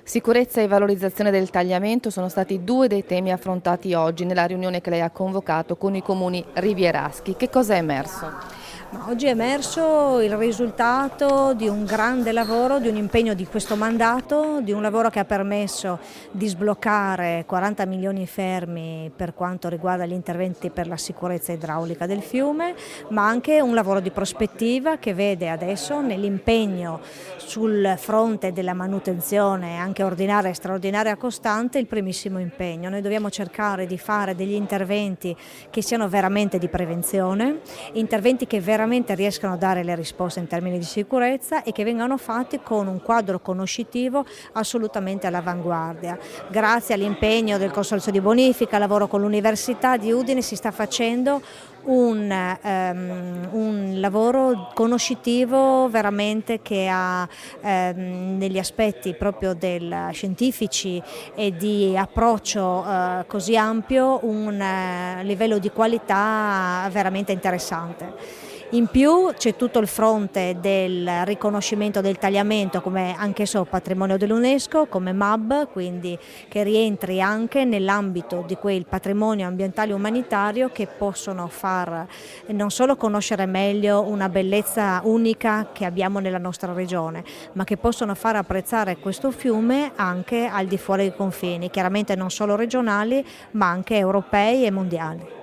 Sicurezza e valorizzazione del tagliamento sono stati due dei temi affrontati oggi nella riunione che lei ha convocato con i comuni rivieraschi. Che cosa è emerso? Ma oggi è emerso il risultato di un grande lavoro, di un impegno di questo mandato, di un lavoro che ha permesso di sbloccare 40 milioni fermi per quanto riguarda gli interventi per la sicurezza idraulica del fiume, ma anche un lavoro di prospettiva che vede adesso nell'impegno sul fronte della manutenzione anche ordinaria e straordinaria costante il primissimo impegno. Noi dobbiamo cercare di fare degli interventi che siano veramente di prevenzione, interventi che veramente riescano a dare le risposte in termini di sicurezza e che vengano fatti con un quadro conoscitivo assolutamente all'avanguardia. Grazie all'impegno del Consorzio di Bonifica, al lavoro con l'Università di Udine si sta facendo un lavoro conoscitivo veramente che ha negli aspetti proprio scientifici e di approccio così ampio un livello di qualità veramente interessante. In più c'è tutto il fronte del riconoscimento del tagliamento come anch'esso patrimonio dell'UNESCO, come MAB, quindi che rientri anche nell'ambito di quel patrimonio ambientale e umanitario che possono far non solo conoscere meglio una bellezza unica che abbiamo nella nostra regione, ma che possono far apprezzare questo fiume anche al di fuori dei confini, chiaramente non solo regionali ma anche europei e mondiali.